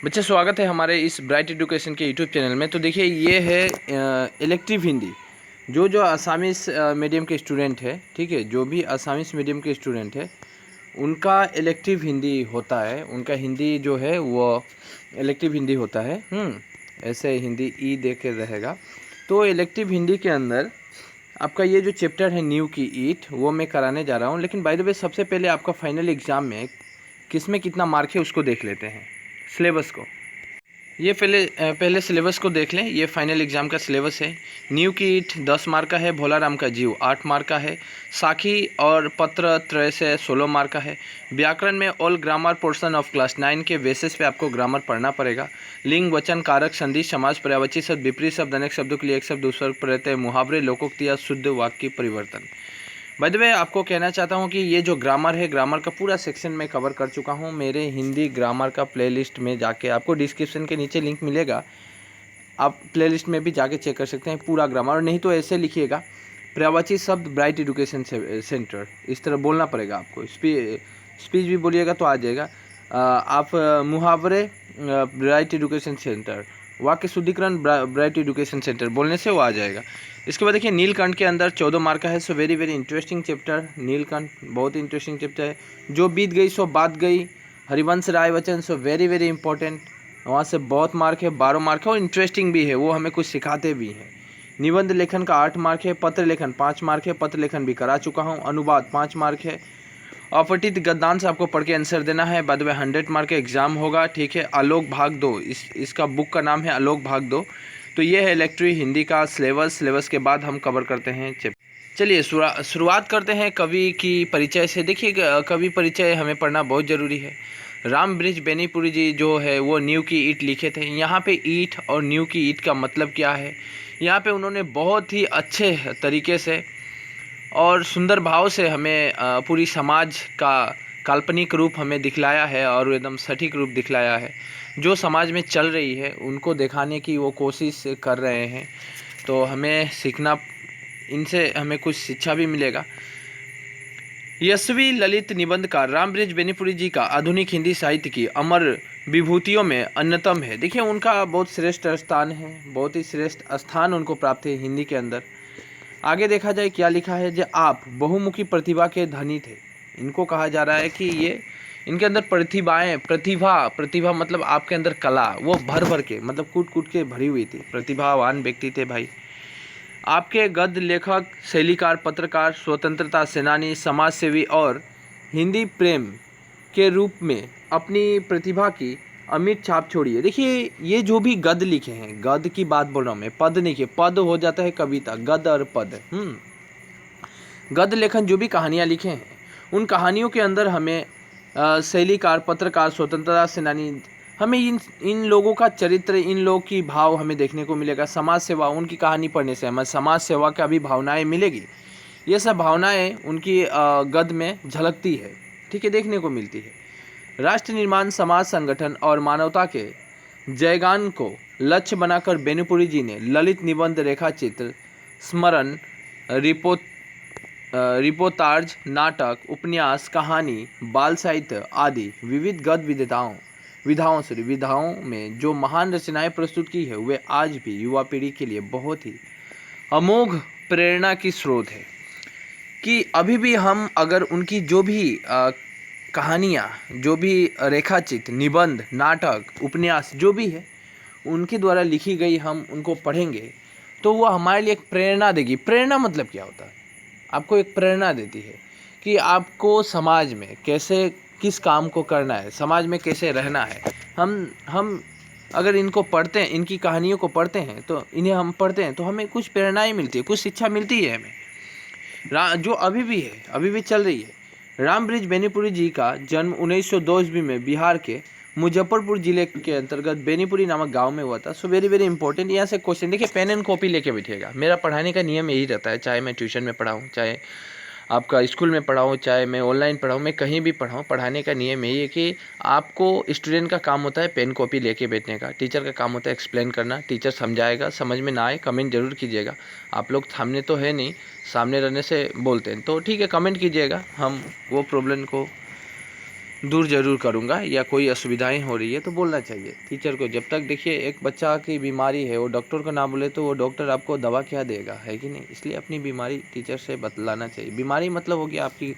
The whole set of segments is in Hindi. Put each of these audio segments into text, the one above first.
बच्चे स्वागत है हमारे इस ब्राइट एजुकेशन के यूट्यूब चैनल में। तो देखिए ये है इलेक्टिव हिंदी। जो असामीस मीडियम के स्टूडेंट है, ठीक है, जो भी असामीस मीडियम के स्टूडेंट है उनका इलेक्टिव हिंदी होता है। उनका हिंदी जो है वो इलेक्टिव हिंदी होता है। ऐसे हिंदी ई दे के रहेगा। तो इलेक्टिव हिंदी के अंदर आपका ये जो चैप्टर है न्यू की ईट वो मैं कराने जा रहा हूँ। लेकिन बाय द वे सबसे पहले आपका फाइनल एग्ज़ाम में किस में कितना मार्क है उसको देख लेते हैं, सिलेबस को। ये पहले सिलेबस को देख लें। ये फाइनल एग्ज़ाम का सिलेबस है। न्यू की ईट 10 मार्क का है। भोलाराम का जीव 8 मार्क का है। साखी और पत्र त्रय से 16 मार्क का है। व्याकरण में all grammar portion of class 9 के बेसिस पे आपको ग्रामर पढ़ना पड़ेगा। लिंग, वचन, कारक, संधि, समास, पर्यायवाची शब्द, विपरीत शब्द, अनेक शब्दों के लिए एक शब्द उपसर्ग, प्रत्यय, मुहावरे, लोकोक्ति या शुद्ध वाक्य परिवर्तन। बाय द वे आपको कहना चाहता हूँ कि ये जो ग्रामर है, ग्रामर का पूरा सेक्शन मैं कवर कर चुका हूँ मेरे हिंदी ग्रामर का प्लेलिस्ट में। जाके आपको डिस्क्रिप्शन के नीचे लिंक मिलेगा, आप प्लेलिस्ट में भी जाके चेक कर सकते हैं पूरा ग्रामर। और नहीं तो ऐसे लिखिएगा पर्यायवाची शब्द ब्राइट एजुकेशन सेंटर, इस तरह बोलना पड़ेगा आपको। स्पीच भी बोलिएगा तो आ जाएगा। आप मुहावरे ब्राइट एजुकेशन सेंटर, वाक्य शुद्धिकरण ब्राइट एजुकेशन सेंटर बोलने से वो आ जाएगा। इसके बाद देखिए नीलकंठ के अंदर 14 मार्क का है। So very very interesting chapter. Neelkanth बहुत इंटरेस्टिंग चैप्टर है। जो बीत गई सो बात गई, हरिवंश राय वचन, सो वेरी वेरी इंपॉर्टेंट। वहाँ से बहुत मार्क है, 12 मार्क है और इंटरेस्टिंग भी है, वो हमें कुछ सिखाते भी हैं। निबंध लेखन का 8 मार्क है। पत्र लेखन 5 मार्क है, पत्र लेखन भी करा चुका हूँ। अनुवाद 5 मार्क है। अपठित गद्यांश आपको पढ़ के आंसर देना है। बाद में 100 मार्क का एग्जाम होगा, ठीक है। आलोक भाग 2, इसका बुक का नाम है आलोक भाग 2। तो ये है इलेक्ट्री हिंदी का सिलेबस के बाद हम कवर करते हैं चलिए शुरुआत करते हैं कवि की परिचय से। देखिए कवि परिचय हमें पढ़ना बहुत ज़रूरी है। राम बृज बेनीपुरी जी जो है वो न्यू की ईट लिखे थे। यहाँ पे ईट और न्यू की ईट का मतलब क्या है, यहाँ पे उन्होंने बहुत ही अच्छे तरीके से और सुंदर भाव से हमें पूरी समाज का काल्पनिक रूप हमें दिखलाया है और एकदम सटीक रूप दिखलाया है। जो समाज में चल रही है उनको दिखाने की वो कोशिश कर रहे हैं। तो हमें सीखना, इनसे हमें कुछ शिक्षा भी मिलेगा। यशवी ललित निबंधकार राम बृज बेनीपुरी जी का आधुनिक हिंदी साहित्य की अमर विभूतियों में अन्यतम है। देखिए उनका बहुत श्रेष्ठ स्थान है, बहुत ही श्रेष्ठ स्थान उनको प्राप्त है हिंदी के अंदर। आगे देखा जाए क्या लिखा है, जो आप बहुमुखी प्रतिभा के धनी थे। इनको कहा जा रहा है कि ये इनके अंदर प्रतिभा मतलब आपके अंदर कला, वो भर भर के मतलब कूट कूट के भरी हुई थी। प्रतिभावान व्यक्ति थे भाई। आपके गद्य लेखक, शैलीकार, पत्रकार, स्वतंत्रता सेनानी, समाजसेवी और हिंदी प्रेम के रूप में अपनी प्रतिभा की अमिट छाप छोड़ी है। देखिए ये जो भी गद्य लिखे हैं, गद्य की बात बोल रहा हूँ मैं, पद नहीं के, पद हो जाता है कविता, गद्य और पद। गद्य लेखन जो भी कहानियाँ लिखे हैं उन कहानियों के अंदर हमें शैलीकार, पत्रकार, स्वतंत्रता सेनानी, हमें इन लोगों का चरित्र, इन लोगों की भाव हमें देखने को मिलेगा। समाज सेवा, उनकी कहानी पढ़ने से हमें समाज सेवा का भी भावनाएं मिलेगी। ये सब भावनाएं उनकी गद्य में झलकती है, ठीक है, देखने को मिलती है। राष्ट्र निर्माण, समाज संगठन और मानवता के जयगान को लक्ष्य बनाकर बेनीपुरी जी ने ललित निबंध, रेखाचित्र, स्मरण, रिपोर्टाज, नाटक, उपन्यास, कहानी, बाल साहित्य आदि विविध गद्य विधाओं में जो महान रचनाएं प्रस्तुत की है वे आज भी युवा पीढ़ी के लिए बहुत ही अमोघ प्रेरणा की स्रोत है। कि अभी भी हम अगर उनकी जो भी कहानियाँ, जो भी रेखाचित्र, निबंध, नाटक, उपन्यास जो भी है उनके द्वारा लिखी गई, हम उनको पढ़ेंगे तो वो हमारे लिए एक प्रेरणा देगी। प्रेरणा मतलब क्या होता है, आपको एक प्रेरणा देती है कि आपको समाज में कैसे, किस काम को करना है, समाज में कैसे रहना है। हम अगर इनको पढ़ते हैं, इनकी कहानियों को पढ़ते हैं, तो इन्हें हम पढ़ते हैं तो हमें कुछ प्रेरणाएं मिलती है, कुछ शिक्षा मिलती है हमें, जो अभी भी है, अभी भी चल रही है। राम बृज बेनीपुरी जी का जन्म 1902 ईस्वी में बिहार के मुजफ्फरपुर जिले के अंतर्गत बेनीपुरी नामक गांव में हुआ था। सो वेरी वेरी इंपॉर्टेंट, यहाँ से क्वेश्चन देखिए, पेन एंड कॉपी लेके बैठिएगा। मेरा पढ़ाने का नियम यही रहता है, चाहे मैं ट्यूशन में पढ़ाऊँ, चाहे आपका स्कूल में पढ़ाऊँ, चाहे मैं ऑनलाइन पढ़ाऊँ, मैं कहीं भी पढ़ाऊँ, पढ़ाने का नियम यही है कि आपको, स्टूडेंट का काम होता है पेन कॉपी लेके बैठने का, टीचर का काम होता है एक्सप्लेन करना। टीचर समझाएगा, समझ में ना आए कमेंट जरूर कीजिएगा। आप लोग सामने तो है नहीं, सामने रहने से बोलते हैं, तो ठीक है कमेंट कीजिएगा, हम वो प्रॉब्लम को दूर ज़रूर करूँगा, या कोई असुविधाएं हो रही है तो बोलना चाहिए टीचर को। जब तक देखिए एक बच्चा की बीमारी है, वो डॉक्टर को ना बोले तो वो डॉक्टर आपको दवा क्या देगा, है कि नहीं। इसलिए अपनी बीमारी टीचर से बतलाना चाहिए। बीमारी मतलब हो गया आपकी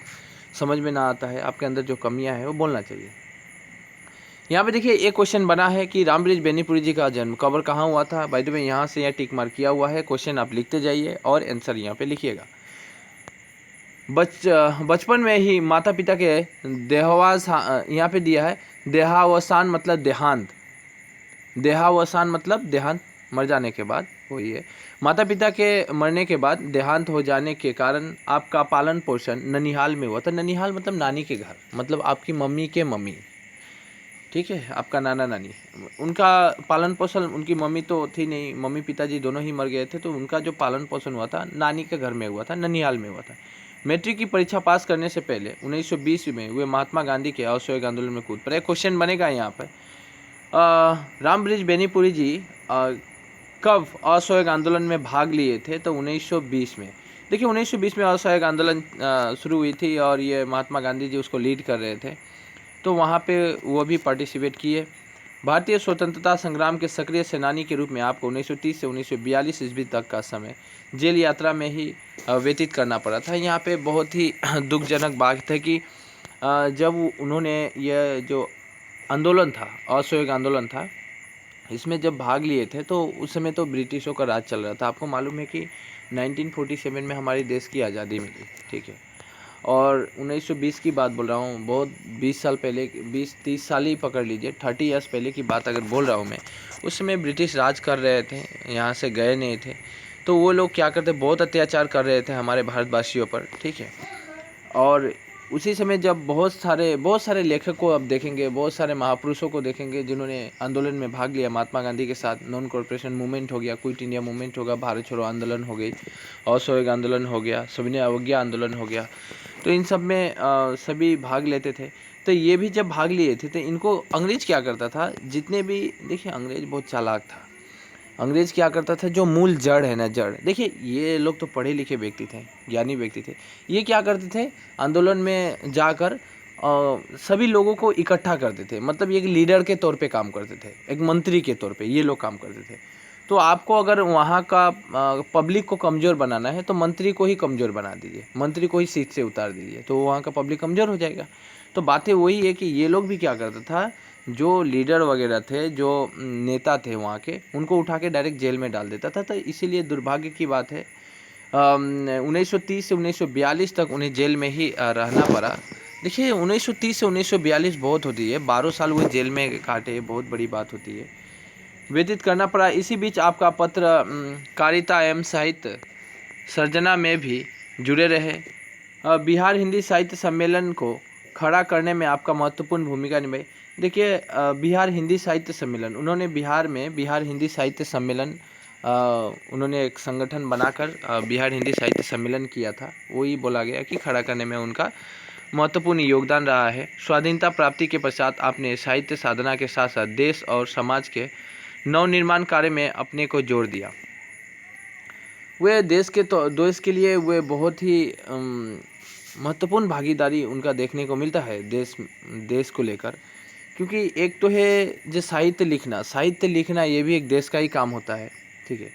समझ में ना आता है, आपके अंदर जो कमियाँ हैं वो बोलना चाहिए। यहाँ पे देखिए एक क्वेश्चन बना है कि रामब्रिज बेनीपुरी जी का जन्म कब और कहाँ हुआ था। बाय द वे यहाँ से यहाँ टिक मार्क किया हुआ है, क्वेश्चन आप लिखते जाइए और आंसर यहाँ पे लिखिएगा। बचपन में ही माता पिता के यहाँ पे दिया है देहावसान मतलब देहांत। देहावसान मतलब देहांत, मर जाने के बाद, वही है। माता पिता के मरने के बाद देहांत हो जाने के कारण आपका पालन पोषण ननिहाल में हुआ था। ननिहाल मतलब नानी के घर, मतलब आपकी मम्मी के मम्मी, ठीक है, आपका नाना नानी, उनका पालन पोषण, उनकी मम्मी तो थी नहीं, मम्मी पिताजी दोनों ही मर गए थे, तो उनका जो पालन पोषण हुआ था नानी के घर में हुआ था, ननिहाल में हुआ था। मैट्रिक की परीक्षा पास करने से पहले 1920 में वे महात्मा गांधी के असहयोग आंदोलन में कूद पड़े। क्वेश्चन बनेगा यहाँ पर, रामब्रिज बेनीपुरी जी कब असहयोग आंदोलन में भाग लिए थे, तो 1920 में। देखिए 1920 में असहयोग आंदोलन शुरू हुई थी और ये महात्मा गांधी जी उसको लीड कर रहे थे, तो वहाँ पे वो भी पार्टिसिपेट किए। भारतीय स्वतंत्रता संग्राम के सक्रिय सेनानी के रूप में आपको 1930 से 1942 ईस्वी तक का समय जेल यात्रा में ही व्यतीत करना पड़ा था। यहाँ पे बहुत ही दुखजनक बात है कि जब उन्होंने यह जो आंदोलन था, असहयोग आंदोलन था, इसमें जब भाग लिए थे तो उस समय तो ब्रिटिशों का राज चल रहा था। आपको मालूम है कि 1947 में हमारे देश की आज़ादी मिली, ठीक है, और 1920 की बात बोल रहा हूँ, बहुत 20 साल पहले, 20-30 साल ही पकड़ लीजिए, 30 ईयर्स पहले की बात अगर बोल रहा हूँ मैं। उस समय ब्रिटिश राज कर रहे थे, यहाँ से गए नहीं थे, तो वो लोग क्या करते, बहुत अत्याचार कर रहे थे हमारे भारतवासियों पर, ठीक है। और उसी समय जब बहुत सारे लेखक को अब देखेंगे, बहुत सारे महापुरुषों को देखेंगे जिन्होंने आंदोलन में भाग लिया महात्मा गांधी के साथ। नॉन कॉर्पोरेशन मूवमेंट हो गया, क्विट इंडिया मूवमेंट होगा, भारत छोड़ो आंदोलन हो गई, असहयोग आंदोलन हो गया, सविनय अवज्ञा आंदोलन हो गया, तो इन सब में सभी भाग लेते थे। तो ये भी जब भाग लिए थे तो इनको अंग्रेज क्या करता था, जितने भी, देखिए अंग्रेज बहुत चालाक था। अंग्रेज क्या करता था, जो मूल जड़ है ना, जड़, देखिए ये लोग तो पढ़े लिखे व्यक्ति थे, ज्ञानी व्यक्ति थे। ये क्या करते थे, आंदोलन में जाकर सभी लोगों को इकट्ठा करते थे, मतलब ये एक लीडर के तौर पे काम करते थे, एक मंत्री के तौर पे ये लोग काम करते थे। तो आपको अगर वहाँ का पब्लिक को कमज़ोर बनाना है तो मंत्री को ही कमज़ोर बना दीजिए, मंत्री को ही सीट से उतार दीजिए, तो वहाँ का पब्लिक कमज़ोर हो जाएगा। तो बातें वही है कि ये लोग भी क्या करता था, जो लीडर वगैरह थे, जो नेता थे वहाँ के, उनको उठा के डायरेक्ट जेल में डाल देता था। तो इसीलिए दुर्भाग्य की बात है 1930 से 1942 तक उन्हें जेल में ही रहना पड़ा। देखिए 1930 से 1942 बहुत होती है, 12 साल वो जेल में काटे, बहुत बड़ी बात होती है, व्यतीत करना पड़ा। इसी बीच आपका पत्र कारिता एवं साहित्य सर्जना में भी जुड़े रहे। बिहार हिंदी साहित्य सम्मेलन को खड़ा करने में आपका महत्वपूर्ण भूमिका निभाई। देखिए बिहार हिंदी साहित्य सम्मेलन, उन्होंने बिहार में बिहार हिंदी साहित्य सम्मेलन, उन्होंने एक संगठन बनाकर बिहार हिंदी साहित्य सम्मेलन किया था। वही बोला गया कि खड़ा करने में उनका महत्वपूर्ण योगदान रहा है। स्वाधीनता प्राप्ति के पश्चात आपने साहित्य साधना के साथ साथ देश और समाज के नवनिर्माण कार्य में अपने को जोड़ दिया। वे देश के लिए वे बहुत ही महत्वपूर्ण भागीदारी उनका देखने को मिलता है देश को लेकर, क्योंकि एक तो है जो साहित्य लिखना ये भी एक देश का ही काम होता है, ठीक है।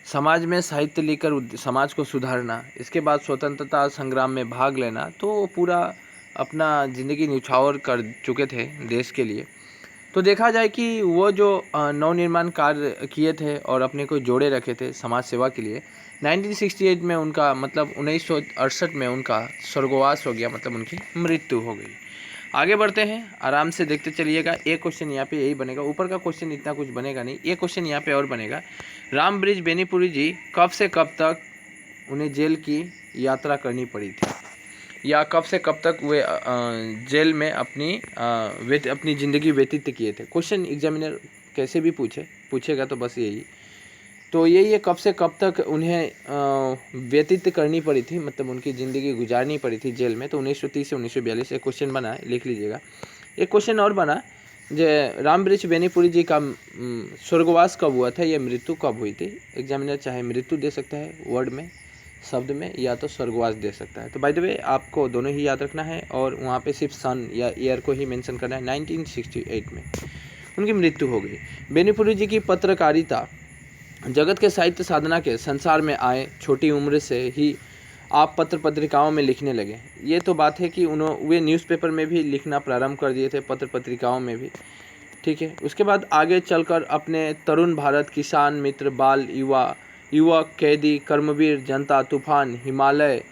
समाज में साहित्य लिखकर समाज को सुधारना, इसके बाद स्वतंत्रता संग्राम में भाग लेना, तो पूरा अपना ज़िंदगी न्यौछावर कर चुके थे देश के लिए। तो देखा जाए कि वो जो नवनिर्माण कार्य किए थे और अपने को जोड़े रखे थे समाज सेवा के लिए, 1968 में उनका, मतलब 1968 में उनका स्वर्गवास हो गया, मतलब उनकी मृत्यु हो गई। आगे बढ़ते हैं, आराम से देखते चलिएगा। एक क्वेश्चन यहाँ पे यही बनेगा, ऊपर का क्वेश्चन इतना कुछ बनेगा नहीं, एक क्वेश्चन यहाँ पे और बनेगा। रामब्रिज बेनीपुरी जी कब से कब तक उन्हें जेल की यात्रा करनी पड़ी थी, या कब से कब तक वे जेल में अपनी ज़िंदगी व्यतीत किए थे। क्वेश्चन एग्जामिनर कैसे भी पूछेगा तो बस यही, तो यही है, कब से कब तक उन्हें व्यतीत करनी पड़ी थी, मतलब उनकी ज़िंदगी गुजारनी पड़ी थी जेल में। तो 1930 से 1942 एक क्वेश्चन बना है, लिख लीजिएगा। एक क्वेश्चन और बना, जो रामब्रिज बेनीपुरी जी का स्वर्गवास कब हुआ था, या मृत्यु कब हुई थी। एग्जामिनर चाहे मृत्यु दे सकता है वर्ड में, शब्द में या तो स्वर्गवास दे सकता है। तो बाय द वे आपको दोनों ही याद रखना है और वहाँ पे सिर्फ सन या ईयर को ही मेंशन करना है। 1968 में उनकी मृत्यु हो गई। बेनीपुरी जी की पत्रकारिता जगत के साहित्य साधना के संसार में आए। छोटी उम्र से ही आप पत्र पत्रिकाओं में लिखने लगे। ये तो बात है कि वे न्यूज़पेपर में भी लिखना प्रारंभ कर दिए थे, पत्र पत्रिकाओं में भी, ठीक है। उसके बाद आगे चलकर अपने तरुण भारत, किसान मित्र, बाल युवक, कैदी, कर्मवीर, जनता, तूफान, हिमालय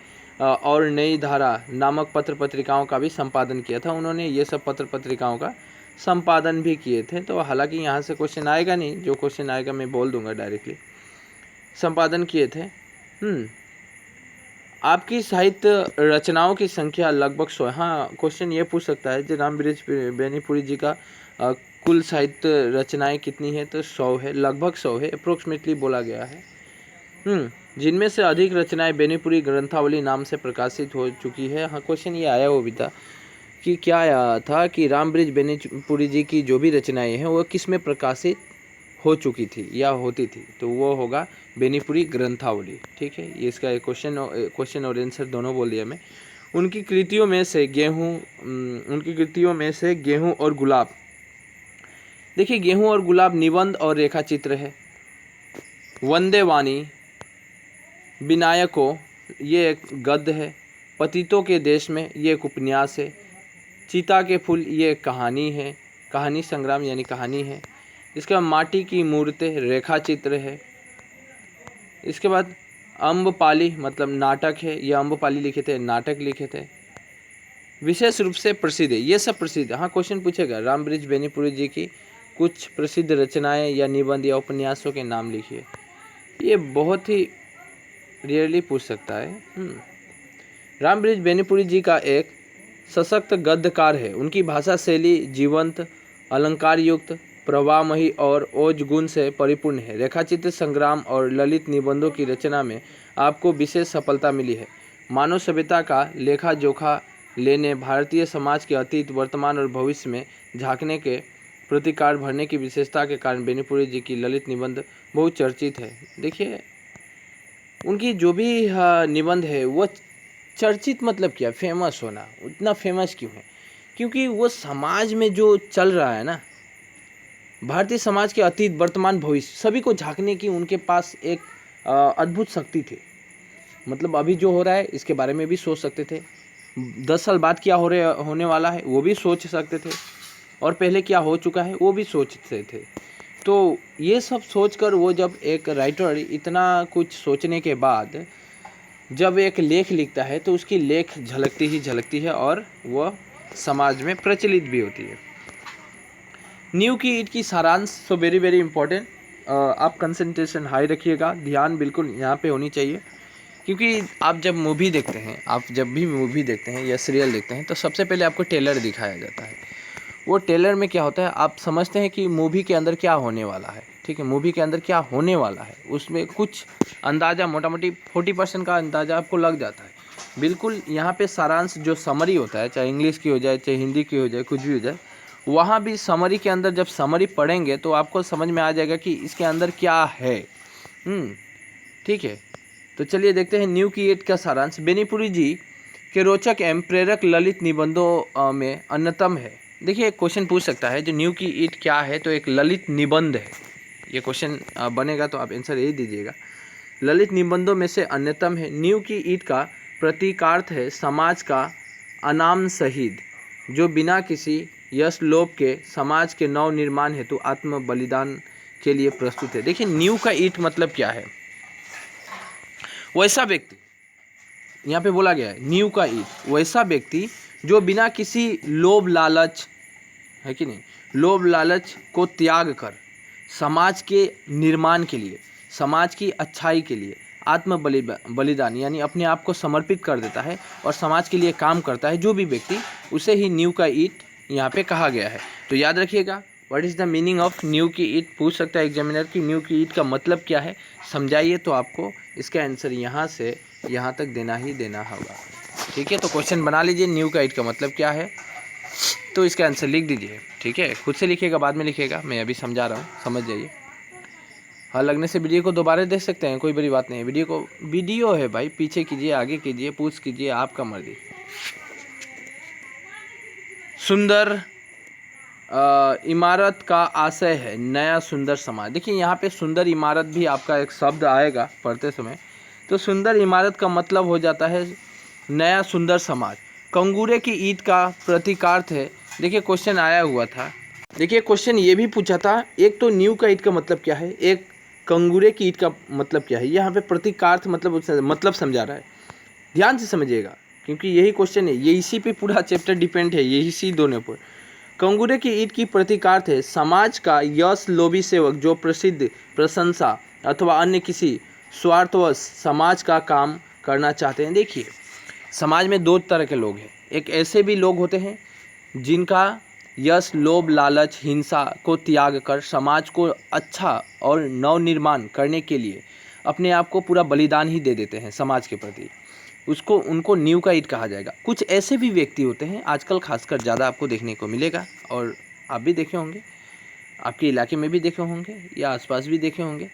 और नई धारा नामक पत्र पत्रिकाओं का भी संपादन किया था उन्होंने। ये सब पत्र पत्रिकाओं का संपादन भी किए थे। तो हालांकि यहाँ से क्वेश्चन आएगा नहीं, जो क्वेश्चन आएगा मैं बोल दूंगा डायरेक्टली। संपादन किए थे। आपकी साहित्य रचनाओं की संख्या लगभग 100। हाँ, क्वेश्चन ये पूछ सकता है कि रामब्रिज बेनीपुरी जी का कुल साहित्य रचनाएं कितनी है, तो 100 है, लगभग 100 है, अप्रोक्सीमेटली बोला गया है। जिनमें से अधिक रचनाएं बेनीपुरी ग्रंथावली नाम से प्रकाशित हो चुकी है। हाँ, क्वेश्चन ये आया वो भी था कि क्या आया था कि रामब्रिज बेनीपुरी जी की जो भी रचनाएं हैं वो किस में प्रकाशित हो चुकी थी या होती थी, तो वो होगा बेनीपुरी ग्रंथावली, ठीक है। ये इसका क्वेश्चन और आंसर दोनों बोल दिया मैं। उनकी कृतियों में से गेहूँ और गुलाब, देखिए गेहूँ और गुलाब निबंध और रेखा चित्र है। वंदे वाणी विनायको ये एक गद्य है। पतितों के देश में ये एक उपन्यास है। चीता के फूल ये एक कहानी है, कहानी संग्राम यानी कहानी है। इसके बाद माटी की मूर्तें रेखा चित्र है। इसके बाद अम्बपाली मतलब नाटक है, ये अम्बपाली लिखे थे, नाटक लिखे थे। विशेष रूप से प्रसिद्ध है, ये सब प्रसिद्ध है। हाँ, क्वेश्चन पूछेगा रामब्रिज बेनीपुरी जी की कुछ प्रसिद्ध रचनाएं या निबंध या उपन्यासों के नाम लिखिए। ये बहुत ही रेयरली पूछ सकता है। रामब्रिज बेनीपुरी जी का एक सशक्त गद्यकार है। उनकी भाषा शैली जीवंत, अलंकार युक्त, प्रवाहमयी और ओज गुण से परिपूर्ण है। रेखाचित्र, संग्राम और ललित निबंधों की रचना में आपको विशेष सफलता मिली है। मानव सभ्यता का लेखा जोखा लेने, भारतीय समाज के अतीत, वर्तमान और भविष्य में झांकने के प्रतिकार भरने की विशेषता के कारण बेनीपुरी जी की ललित निबंध बहुत चर्चित है। देखिए उनकी जो भी निबंध है वो चर्चित मतलब क्या, फेमस होना। उतना फेमस क्यों है? क्योंकि वो समाज में जो चल रहा है ना, भारतीय समाज के अतीत, वर्तमान, भविष्य सभी को झांकने की उनके पास एक अद्भुत शक्ति थी। मतलब अभी जो हो रहा है इसके बारे में भी सोच सकते थे, 10 साल बाद क्या होने वाला है वो भी सोच सकते थे, और पहले क्या हो चुका है वो भी सोचते थे। तो ये सब सोचकर वो जब एक राइटर इतना कुछ सोचने के बाद जब एक लेख लिखता है तो उसकी लेख झलकती है और वह समाज में प्रचलित भी होती है। नींव की ईंट की सारांश, सो वेरी वेरी इंपॉर्टेंट। आप कंसंट्रेशन हाई रखिएगा, ध्यान बिल्कुल यहाँ पे होनी चाहिए। क्योंकि आप जब मूवी देखते हैं, आप जब भी मूवी देखते हैं या सीरियल देखते हैं तो सबसे पहले आपको ट्रेलर दिखाया जाता है। वो ट्रेलर में क्या होता है, आप समझते हैं कि मूवी के अंदर क्या होने वाला है, ठीक है। मूवी के अंदर क्या होने वाला है उसमें कुछ अंदाज़ा, मोटा मोटी 40% का अंदाज़ा आपको लग जाता है। बिल्कुल यहाँ पे सारांश जो समरी होता है, चाहे इंग्लिश की हो जाए, चाहे हिंदी की हो जाए, कुछ भी हो जाए, वहाँ भी समरी के अंदर जब समरी पढ़ेंगे तो आपको समझ में आ जाएगा कि इसके अंदर क्या है। ठीक है, तो चलिए देखते हैं नींव की ईंट का सारांश। बेनीपुरी जी के रोचक एवं प्रेरक ललित निबंधों में अन्यतम है। देखिए एक क्वेश्चन पूछ सकता है जो नींव की ईंट क्या है, तो एक ललित निबंध है। ये क्वेश्चन बनेगा तो आप आंसर यही दीजिएगा। ललित निबंधों में से अन्यतम है। नींव की ईंट का प्रतीकार्थ है समाज का अनाम शहीद, जो बिना किसी यश लोभ के समाज के नव निर्माण हेतु आत्म बलिदान के लिए प्रस्तुत है। देखिए नींव का ईंट मतलब क्या है, वैसा व्यक्ति, यहाँ पे बोला गया है नींव का ईंट, वैसा व्यक्ति जो बिना किसी लोभ लालच, है कि नहीं, लोभ लालच को त्याग कर समाज के निर्माण के लिए, समाज की अच्छाई के लिए आत्म बलिदान यानी अपने आप को समर्पित कर देता है और समाज के लिए काम करता है, जो भी व्यक्ति, उसे ही नींव का ईंट यहाँ पे कहा गया है। तो याद रखिएगा, what is the meaning of नींव की ईंट पूछ सकता है एग्जामिनर की नींव की ईंट का मतलब क्या है, समझाइए, तो आपको इसका आंसर यहाँ से यहाँ तक देना ही देना होगा। ठीक है, तो क्वेश्चन बना लीजिए, नींव का ईंट का मतलब क्या है, तो इसका आंसर लिख दीजिए। ठीक है, खुद से लिखिएगा, बाद में लिखिएगा, मैं अभी समझा रहा हूँ, समझ जाइए। हाँ, लगने से वीडियो को दोबारा देख सकते हैं, कोई बड़ी बात नहीं है। वीडियो है भाई, पीछे कीजिए, आगे कीजिए, पूछ कीजिए, आपका मर्जी। सुंदर इमारत का आशय है नया सुंदर समाज। देखिए यहाँ पे सुंदर इमारत भी आपका एक शब्द आएगा पढ़ते समय। तो सुंदर इमारत का मतलब हो जाता है नया सुंदर समाज। कंगूरे की ईंट का प्रतीकार्थ है। देखिए क्वेश्चन आया हुआ था, देखिए क्वेश्चन ये भी पूछा था, एक तो न्यू का ईंट का मतलब क्या है, एक कंगूरे की ईंट का मतलब क्या है। यहाँ पे प्रतीकार्थ मतलब समझा रहा है, ध्यान से समझिएगा, क्योंकि यही क्वेश्चन है, ये इसी पे पूरा चैप्टर डिपेंड है, यही इसी दोनों पर। कंगूरे की ईंट की प्रतीकार्थ है समाज का यश लोभी सेवक जो प्रसिद्ध, प्रशंसा अथवा अन्य किसी स्वार्थवश समाज का काम करना चाहते हैं। देखिए समाज में दो तरह के लोग हैं, एक ऐसे भी लोग होते हैं जिनका यश लोभ लालच हिंसा को त्याग कर समाज को अच्छा और नवनिर्माण करने के लिए अपने आप को पूरा बलिदान ही दे देते हैं समाज के प्रति, उनको न्यू का ईंट कहा जाएगा। कुछ ऐसे भी व्यक्ति होते हैं, आजकल खासकर ज़्यादा आपको देखने को मिलेगा, और आप भी देखे होंगे, आपके इलाके में भी देखे होंगे या आसपास भी देखे होंगे,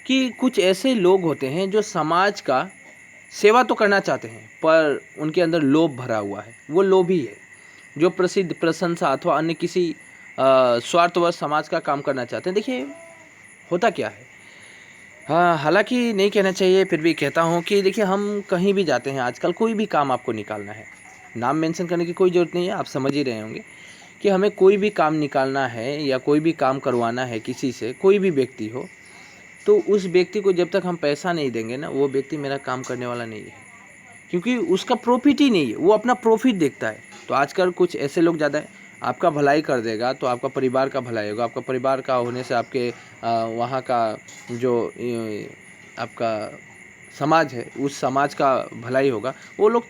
कि कुछ ऐसे लोग होते हैं जो समाज का सेवा तो करना चाहते हैं पर उनके अंदर लोभ भरा हुआ है, वो लोभी है, जो प्रसिद्ध, प्रशंसा अथवा अन्य किसी स्वार्थवश समाज का काम करना चाहते हैं। देखिए होता क्या है, हाँ, हालांकि नहीं कहना चाहिए, फिर भी कहता हूँ कि देखिए हम कहीं भी जाते हैं आजकल, कोई भी काम आपको निकालना है, नाम मेंशन करने की कोई ज़रूरत नहीं है, आप समझ ही रहे होंगे कि हमें कोई भी काम निकालना है या कोई भी काम करवाना है किसी से, कोई भी व्यक्ति हो, तो उस व्यक्ति को जब तक हम पैसा नहीं देंगे ना, वो व्यक्ति मेरा काम करने वाला नहीं है, क्योंकि उसका प्रॉफिट ही नहीं है, वो अपना प्रॉफिट देखता है। तो आजकल कुछ ऐसे लोग ज़्यादा है, आपका भलाई कर देगा तो आपका परिवार का भलाई होगा, आपका परिवार का होने से आपके वहाँ का जो आपका समाज है उस समाज का भलाई होगा। वो लोग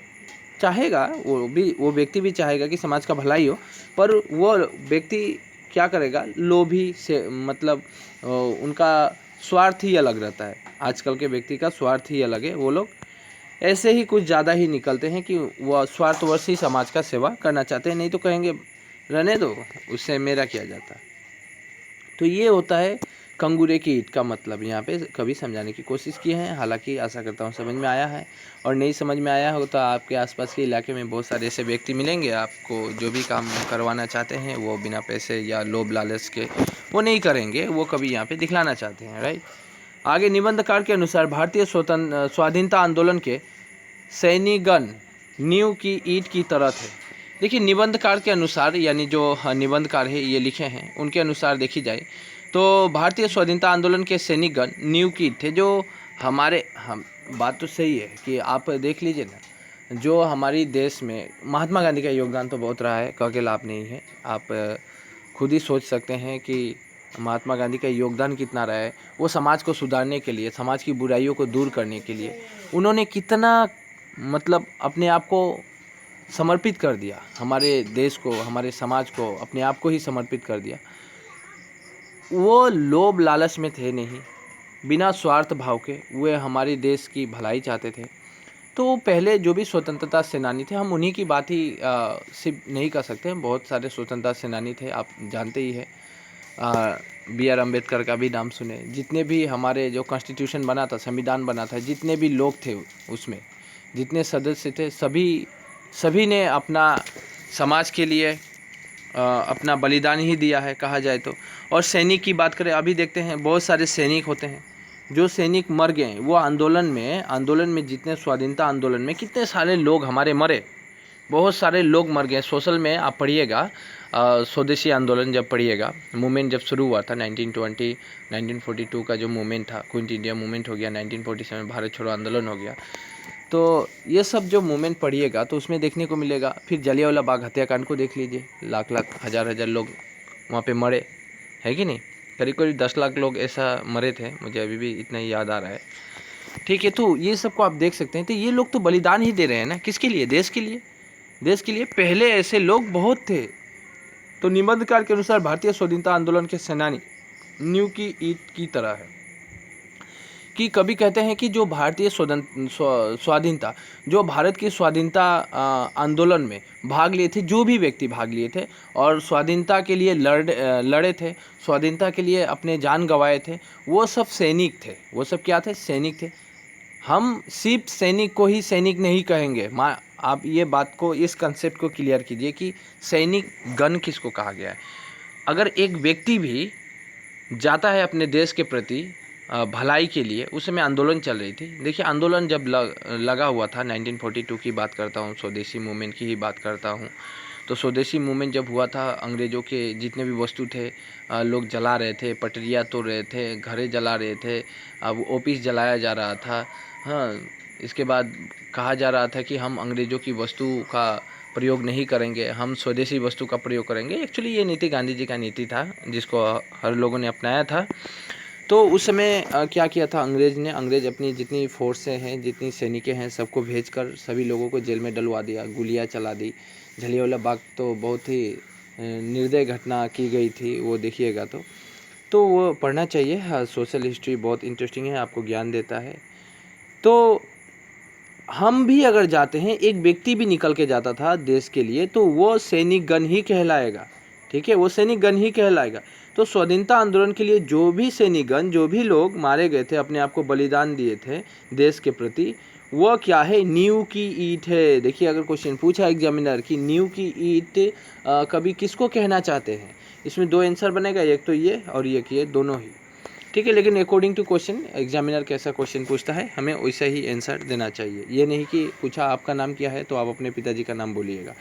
चाहेगा, वो व्यक्ति भी चाहेगा कि समाज का भलाई हो, पर वो व्यक्ति क्या करेगा, लोभी से मतलब उनका स्वार्थ ही अलग रहता है। आजकल के व्यक्ति का स्वार्थ ही अलग है, वो लोग ऐसे ही कुछ ज़्यादा ही निकलते हैं कि वह स्वार्थवश ही समाज का सेवा करना चाहते हैं, नहीं तो कहेंगे रहने दो, उससे मेरा किया जाता। तो ये होता है कंगूरे की ईंट का मतलब, यहाँ पे कभी समझाने की कोशिश की है। हालांकि आशा करता हूँ समझ में आया है, और नहीं समझ में आया हो तो आपके आसपास के इलाके में बहुत सारे ऐसे व्यक्ति मिलेंगे, आपको जो भी काम करवाना चाहते हैं वो बिना पैसे या लोभ लालच के वो नहीं करेंगे, वो कभी यहाँ पे दिखलाना चाहते हैं, राइट। आगे निबंधकार के अनुसार भारतीय स्वाधीनता आंदोलन के सैनिकगण नींव की ईंट की तरह थे। देखिए निबंधकार के अनुसार, यानी जो निबंधकार है ये लिखे हैं, उनके अनुसार देखी जाए तो भारतीय स्वाधीनता आंदोलन के सैनिकगण नींव की ईंट थे। जो हमारे हम बात तो सही है कि आप देख लीजिए ना, जो हमारी देश में महात्मा गांधी का योगदान तो बहुत रहा है, कह के लाभ नहीं है। आप खुद ही सोच सकते हैं कि महात्मा गांधी का योगदान कितना रहा है। वो समाज को सुधारने के लिए, समाज की बुराइयों को दूर करने के लिए उन्होंने कितना मतलब अपने आप को समर्पित कर दिया, हमारे देश को, हमारे समाज को, अपने आप को ही समर्पित कर दिया। वो लोभ लालच में थे नहीं, बिना स्वार्थ भाव के वे हमारे देश की भलाई चाहते थे। तो पहले जो भी स्वतंत्रता सेनानी थे, हम उन्हीं की बात ही सिर्फ नहीं कर सकते, बहुत सारे स्वतंत्रता सेनानी थे, आप जानते ही है। B.R. अम्बेडकर का भी नाम सुने, जितने भी हमारे जो कॉन्स्टिट्यूशन बना था, संविधान बना था, जितने भी लोग थे उसमें, जितने सदस्य थे, सभी ने अपना समाज के लिए अपना बलिदान ही दिया है कहा जाए तो। और सैनिक की बात करें, अभी देखते हैं बहुत सारे सैनिक होते हैं, जो सैनिक मर गए वो आंदोलन में जितने स्वाधीनता आंदोलन में कितने सारे लोग हमारे मरे, बहुत सारे लोग मर गए। सोशल में आप पढ़िएगा, स्वदेशी आंदोलन जब पढ़िएगा, मूवमेंट जब शुरू हुआ था 1920 1942 का जो मूवमेंट था, क्विट इंडिया मूवमेंट हो गया, 1947 भारत छोड़ो आंदोलन हो गया। तो ये सब जो मूवमेंट पढ़िएगा तो उसमें देखने को मिलेगा। फिर जलियांवाला बाग हत्याकांड को देख लीजिए, लाख लाख हजार लोग वहाँ पे मरे, है कि नहीं, करीब करीब 10 लाख लोग ऐसा मरे थे, मुझे अभी भी इतना ही याद आ रहा है, ठीक है। तो ये सब को आप देख सकते हैं, तो ये लोग तो बलिदान ही दे रहे हैं ना, किसके लिए, देश के लिए, देश के लिए। पहले ऐसे लोग बहुत थे। तो निबंधकार के अनुसार भारतीय स्वाधीनता आंदोलन के सेनानी नींव की ईंट की तरह है। कि कभी कहते हैं कि जो भारतीय स्वाधीनता, जो भारत की स्वाधीनता आंदोलन में भाग लिए थे, जो भी व्यक्ति भाग लिए थे और स्वाधीनता के लिए लड़े थे, स्वाधीनता के लिए अपने जान गंवाए थे, वो सब सैनिक थे। वो सब क्या थे? सैनिक थे। हम सिर्फ सैनिक को ही सैनिक नहीं कहेंगे। आप ये बात को, इस कंसेप्ट को क्लियर कीजिए कि सैनिक गन किसको कहा गया है। अगर एक व्यक्ति भी जाता है अपने देश के प्रति भलाई के लिए, उस समय आंदोलन चल रही थी। देखिए आंदोलन जब लगा हुआ था, 1942 की बात करता हूँ, स्वदेशी मूवमेंट की ही बात करता हूँ। तो स्वदेशी मूवमेंट जब हुआ था, अंग्रेज़ों के जितने भी वस्तु थे लोग जला रहे थे, पटरियाँ तोड़ रहे थे, घरें जला रहे थे, अब ऑफिस जलाया जा रहा था। हाँ, इसके बाद कहा जा रहा था कि हम अंग्रेज़ों की वस्तु का प्रयोग नहीं करेंगे, हम स्वदेशी वस्तु का प्रयोग करेंगे। एक्चुअली ये नीति गांधी जी का नीति था, जिसको हर लोगों ने अपनाया था। तो उस समय क्या किया था अंग्रेज़ अपनी जितनी फोर्सें हैं, जितनी सैनिकें हैं, सबको भेजकर सभी लोगों को जेल में डलवा दिया, गोलियां चला दी। जलियांवाला बाग तो बहुत ही निर्दय घटना की गई थी, वो देखिएगा तो वो पढ़ना चाहिए। हाँ, सोशल हिस्ट्री बहुत इंटरेस्टिंग है, आपको ज्ञान देता है। तो हम भी अगर जाते हैं, एक व्यक्ति भी निकल के जाता था देश के लिए, तो वो सैनिक गण ही कहलाएगा। ठीक है, वो सैनिक गण ही कहलाएगा। तो स्वाधीनता आंदोलन के लिए जो भी सैनिकगण, जो भी लोग मारे गए थे, अपने आप को बलिदान दिए थे देश के प्रति, वो क्या है? नींव की ईंट है। देखिए अगर क्वेश्चन पूछा एग्जामिनर कि नींव की ईंट कभी किसको कहना चाहते हैं, इसमें दो आंसर बनेगा, एक तो ये और एक ये, दोनों ही। ठीक है, लेकिन अकॉर्डिंग टू क्वेश्चन, एग्जामिनर कैसा क्वेश्चन पूछता है, हमें वैसा ही आंसर देना चाहिए। ये नहीं कि पूछा आपका नाम क्या है तो आप अपने पिताजी का नाम बोलिएगा।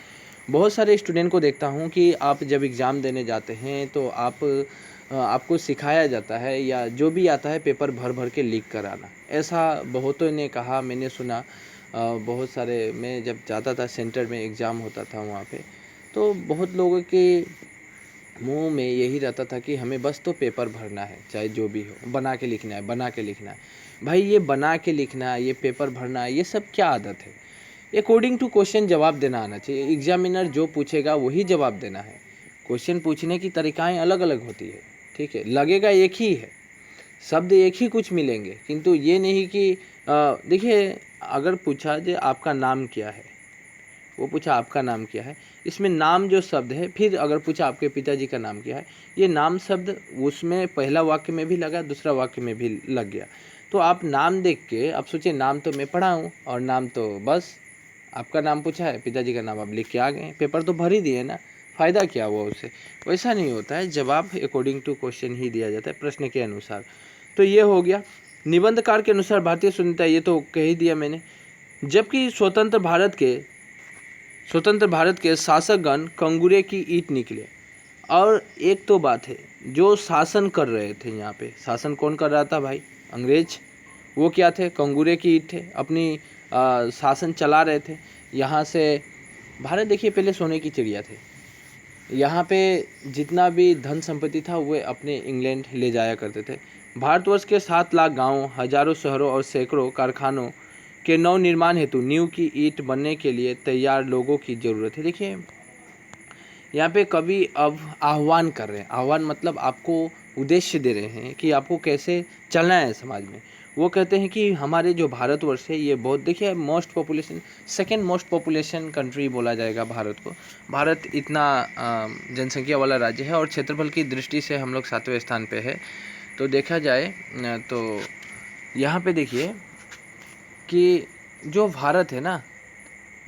बहुत सारे स्टूडेंट को देखता हूँ कि आप जब एग्ज़ाम देने जाते हैं तो आपको सिखाया जाता है, या जो भी आता है पेपर भर भर के लिख कर आना। ऐसा बहुतों ने कहा, मैंने सुना। बहुत सारे, मैं जब जाता था सेंटर में एग्ज़ाम होता था वहाँ पे, तो बहुत लोगों के मुंह में यही रहता था कि हमें बस तो पेपर भरना है, चाहे जो भी हो, बना के लिखना है, बना के लिखना है। भाई ये बना के लिखना, ये पेपर भरना, ये सब क्या आदत है? अकॉर्डिंग टू क्वेश्चन जवाब देना आना चाहिए। एग्जामिनर जो पूछेगा वही जवाब देना है। क्वेश्चन पूछने की तरीकाएं अलग अलग होती है। ठीक है, लगेगा एक ही है, शब्द एक ही कुछ मिलेंगे, किंतु ये नहीं कि देखिए अगर पूछा जे आपका नाम क्या है, वो पूछा आपका नाम क्या है, इसमें नाम जो शब्द है, फिर अगर पूछा आपके पिताजी का नाम क्या है, ये नाम शब्द उसमें पहला वाक्य में भी लगा, दूसरा वाक्य में भी लग गया। तो आप नाम देख के अब सोचिए, नाम तो मैं पढ़ा हूँ और नाम तो बस आपका नाम पूछा है, पिताजी का नाम आप लिख के आ गए, पेपर तो भर ही दिए ना, फ़ायदा क्या हुआ उससे? वैसा नहीं होता है, जवाब अकॉर्डिंग टू क्वेश्चन ही दिया जाता है, प्रश्न के अनुसार। तो ये हो गया। निबंधकार के अनुसार भारतीय स्वतंत्रता, ये तो कह ही दिया मैंने। जबकि स्वतंत्र भारत के शासकगण कंगूरे की ईंट निकले। और एक तो बात है, जो शासन कर रहे थे यहाँ पे, शासन कौन कर रहा था भाई? अंग्रेज। वो क्या थे? कंगूरे की ईंट थे, अपनी शासन चला रहे थे। यहाँ से भारत देखिए पहले सोने की चिड़िया थे। यहाँ पे जितना भी धन संपत्ति था वो अपने इंग्लैंड ले जाया करते थे। भारतवर्ष के 7 लाख गाँव, हजारों शहरों और सैकड़ों कारखानों के नव निर्माण हेतु नींव की ईंट बनने के लिए तैयार लोगों की ज़रूरत है। देखिए यहाँ पे कवि अब आह्वान कर रहे हैं। आह्वान मतलब आपको उद्देश्य दे रहे हैं कि आपको कैसे चलना है समाज में। वो कहते हैं कि हमारे जो भारतवर्ष है ये बहुत, देखिए most population, second most population country बोला जाएगा भारत को। भारत इतना जनसंख्या वाला राज्य है और क्षेत्रफल की दृष्टि से हम लोग 7वें स्थान पे है। तो देखा जाए तो यहाँ पे देखिए कि जो भारत है ना,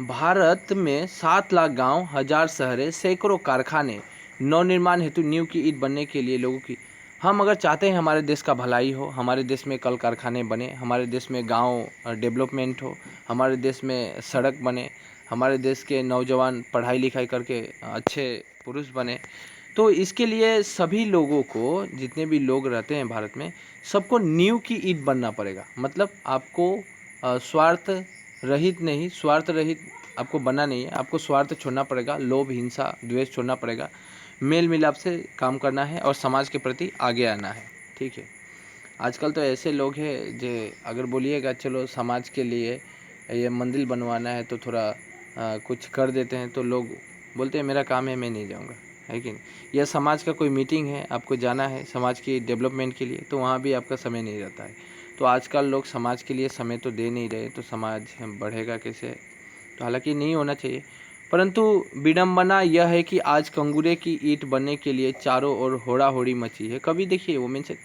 भारत में 7 लाख गांव, हजार शहरें, सैकड़ों कारखाने नवनिर्माण हेतु नींव की ईंट बनने के लिए लोगों की, हम अगर चाहते हैं हमारे देश का भलाई हो, हमारे देश में कल कारखाने बने, हमारे देश में गांव डेवलपमेंट हो, हमारे देश में सड़क बने, हमारे देश के नौजवान पढ़ाई लिखाई करके अच्छे पुरुष बने, तो इसके लिए सभी लोगों को, जितने भी लोग रहते हैं भारत में, सबको नींव की ईंट बनना पड़ेगा। मतलब आपको स्वार्थ रहित आपको बनना नहीं है, आपको स्वार्थ छोड़ना पड़ेगा, लोभ, हिंसा, द्वेष छोड़ना पड़ेगा, मेल मिलाप से काम करना है और समाज के प्रति आगे आना है। ठीक है, आजकल तो ऐसे लोग हैं जो अगर बोलिएगा चलो समाज के लिए ये मंदिर बनवाना है तो थोड़ा कुछ कर देते हैं, तो लोग बोलते हैं मेरा काम है, मैं नहीं जाऊँगा, है कि नहीं? या समाज का कोई मीटिंग है, आपको जाना है समाज की डेवलपमेंट के लिए, तो वहाँ भी आपका समय नहीं रहता है। तो आजकल लोग समाज के लिए समय तो दे नहीं रहे, तो समाज बढ़ेगा कैसे? तो हालांकि नहीं होना चाहिए, परंतु विडंबना यह है कि आज कंगूरे की ईंट बनने के लिए चारों ओर होड़ा होड़ी मची है। कभी देखिए वो मेंशन,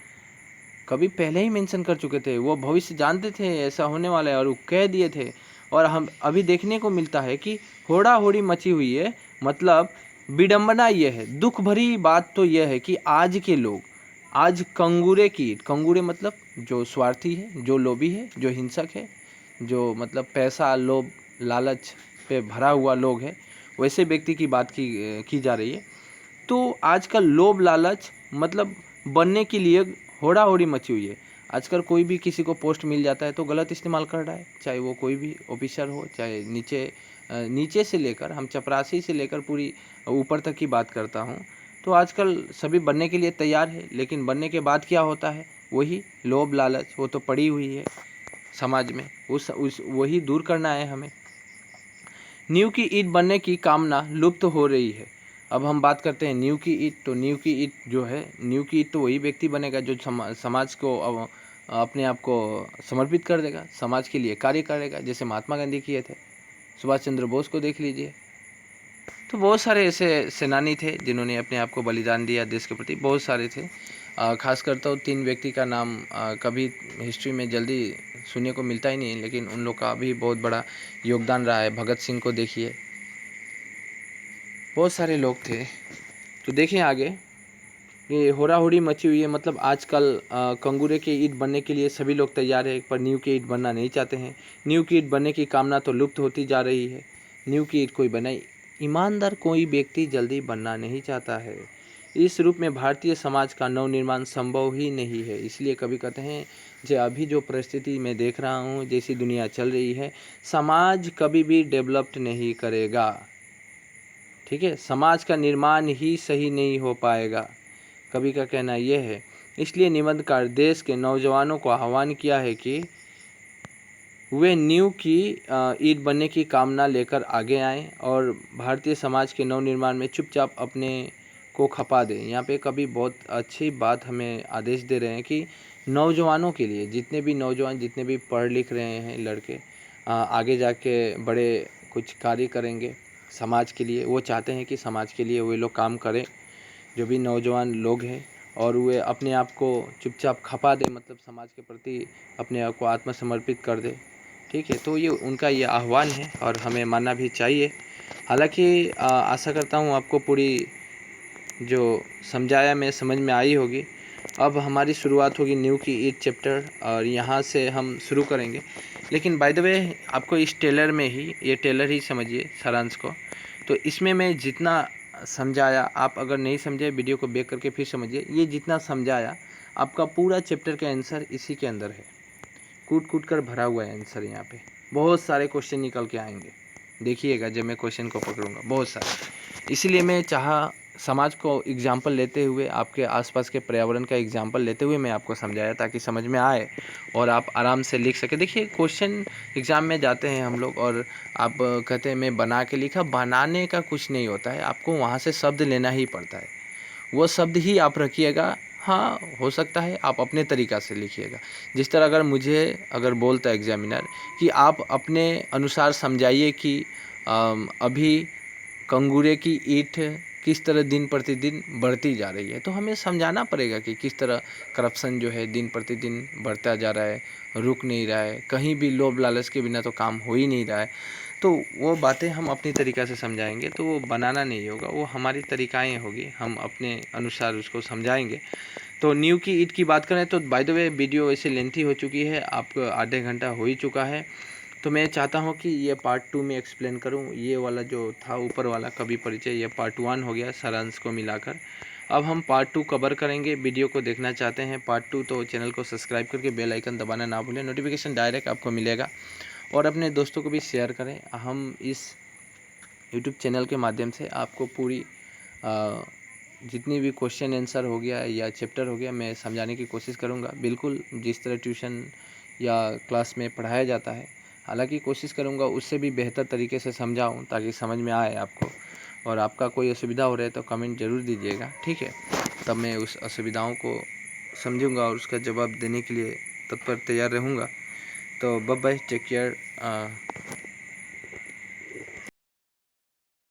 कभी पहले ही मेंशन कर चुके थे, वो भविष्य जानते थे ऐसा होने वाला है और वो कह दिए थे। और हम अभी देखने को मिलता है कि होड़ा होड़ी मची हुई है। मतलब विडंबना यह है, दुख भरी बात तो यह है कि आज के लोग आज कंगूरे की, कंगूरे मतलब जो स्वार्थी है, जो लोभी है, जो हिंसक है, जो मतलब पैसा लोभ लालच पे भरा हुआ लोग है, वैसे व्यक्ति की बात की जा रही है। तो आजकल लोभ लालच मतलब बनने के लिए होड़ा होड़ी मची हुई है। आजकल कोई भी किसी को पोस्ट मिल जाता है तो गलत इस्तेमाल कर रहा है, चाहे वो कोई भी ऑफिसर हो, चाहे नीचे से लेकर, हम चपरासी से लेकर पूरी ऊपर तक की बात करता हूँ। तो आजकल सभी बनने के लिए तैयार है, लेकिन बनने के बाद क्या होता है? वही लोभ लालच, वो तो पड़ी हुई है समाज में, उस वही दूर करना है हमें। नींव की ईंट बनने की कामना लुप्त हो रही है। अब हम बात करते हैं नींव की ईंट, तो नींव की ईंट जो है, नींव की ईंट तो वही व्यक्ति बनेगा जो समाज को अपने आप को समर्पित कर देगा, समाज के लिए कार्य करेगा, जैसे महात्मा गांधी किए थे, सुभाष चंद्र बोस को देख लीजिए। तो बहुत सारे ऐसे सेनानी थे जिन्होंने अपने आप को बलिदान दिया देश के प्रति, बहुत सारे थे। खासकर तो 3 व्यक्ति का नाम कभी हिस्ट्री में जल्दी सुनने को मिलता ही नहीं, लेकिन उन लोग का भी बहुत बड़ा योगदान रहा है। भगत सिंह को देखिए, बहुत सारे लोग थे। तो देखें आगे, ये होड़ा होड़ी मची हुई है। मतलब आजकल कंगूरे की ईंट बनने के लिए सभी लोग तैयार है, पर नींव की ईंट बनना नहीं चाहते हैं। नींव की ईंट बनने की कामना तो लुप्त होती जा रही है। नींव की ईंट कोई बनाई, ईमानदार कोई व्यक्ति जल्दी बनना नहीं चाहता है। इस रूप में भारतीय समाज का नवनिर्माण संभव ही नहीं है। इसलिए कभी कहते हैं, जो अभी जो परिस्थिति मैं देख रहा हूँ, जैसी दुनिया चल रही है, समाज कभी भी डेवलप्ड नहीं करेगा। ठीक है, समाज का निर्माण ही सही नहीं हो पाएगा, कवि का कहना यह है। इसलिए निबंधकार देश के नौजवानों को आह्वान किया है कि वे नींव की ईंट बनने की कामना लेकर आगे आएं और भारतीय समाज के नवनिर्माण में चुपचाप अपने को खपा दें। यहाँ पे कवि बहुत अच्छी बात हमें आदेश दे रहे हैं कि नौजवानों के लिए, जितने भी नौजवान, जितने भी पढ़ लिख रहे हैं लड़के, आगे जाके बड़े कुछ कार्य करेंगे समाज के लिए। वो चाहते हैं कि समाज के लिए वे लोग काम करें, जो भी नौजवान लोग हैं, और वे अपने आप को चुपचाप खपा दे, मतलब समाज के प्रति अपने आप को आत्मसमर्पित कर दे। ठीक है, तो ये उनका ये आह्वान है और हमें मानना भी चाहिए। हालांकि आशा करता हूँ आपको पूरी जो समझाया मैं समझ में आई होगी। अब हमारी शुरुआत होगी नींव की ईंट चैप्टर, और यहाँ से हम शुरू करेंगे। लेकिन बाय द वे आपको इस टेलर में ही, ये टेलर ही समझिए सारांश को, तो इसमें मैं जितना समझाया, आप अगर नहीं समझे वीडियो को बैक करके फिर समझिए। ये जितना समझाया, आपका पूरा चैप्टर का आंसर इसी के अंदर है, कूट कूट कर भरा हुआ है आंसर। यहाँ पे बहुत सारे क्वेश्चन निकल के आएंगे, देखिएगा जब मैं क्वेश्चन को पकड़ूंगा, बहुत सारे। इसीलिए मैं चाहा समाज को एग्जाम्पल लेते हुए, आपके आसपास के पर्यावरण का एग्जाम्पल लेते हुए मैं आपको समझाया, ताकि समझ में आए और आप आराम से लिख सके। देखिए क्वेश्चन एग्ज़ाम में जाते हैं हम लोग, और आप कहते हैं मैं बना के लिखा, बनाने का कुछ नहीं होता है, आपको वहाँ से शब्द लेना ही पड़ता है, वो शब्द ही आप रखिएगा। हाँ, हो सकता है आप अपने तरीक़ा से लिखिएगा। जिस तरह अगर बोलता है एग्जामिनर कि आप अपने अनुसार समझाइए कि अभी कंगूरे की ईंट किस तरह दिन प्रतिदिन बढ़ती जा रही है, तो हमें समझाना पड़ेगा कि किस तरह करप्शन जो है दिन प्रतिदिन बढ़ता जा रहा है, रुक नहीं रहा है, कहीं भी लोभ लालच के बिना तो काम हो ही नहीं रहा है। तो वो बातें हम अपनी तरीक़ा से समझाएंगे, तो वो बनाना नहीं होगा, वो हमारी तरीक़ाएँ होगी, हम अपने अनुसार उसको समझाएंगे। तो नींव की ईंट की बात करें तो बाय द वे वीडियो वैसे लेंथी हो चुकी है, आपको आधे घंटा हो ही चुका है। तो मैं चाहता हूँ कि ये पार्ट 2 में एक्सप्लेन करूँ। ये वाला जो था ऊपर वाला कवि परिचय, ये पार्ट 1 हो गया सारांश को मिलाकर। अब हम पार्ट 2 कवर करेंगे। वीडियो को देखना चाहते हैं पार्ट 2, तो चैनल को सब्सक्राइब करके बेल आइकन दबाना ना भूलें, नोटिफिकेशन डायरेक्ट आपको मिलेगा। और अपने दोस्तों को भी शेयर करें। हम इस यूट्यूब चैनल के माध्यम से आपको पूरी जितनी भी क्वेश्चन आंसर हो गया या चैप्टर हो गया, मैं समझाने की कोशिश करूँगा, बिल्कुल जिस तरह ट्यूशन या क्लास में पढ़ाया जाता है। हालांकि कोशिश करूँगा उससे भी बेहतर तरीके से समझाऊँ, ताकि समझ में आए आपको। और आपका कोई असुविधा हो रहा है तो कमेंट ज़रूर दीजिएगा, ठीक है? तब मैं उस असुविधाओं को समझूंगा और उसका जवाब देने के लिए तब पर तैयार रहूँगा। तो बाय बाय, टेक केयर।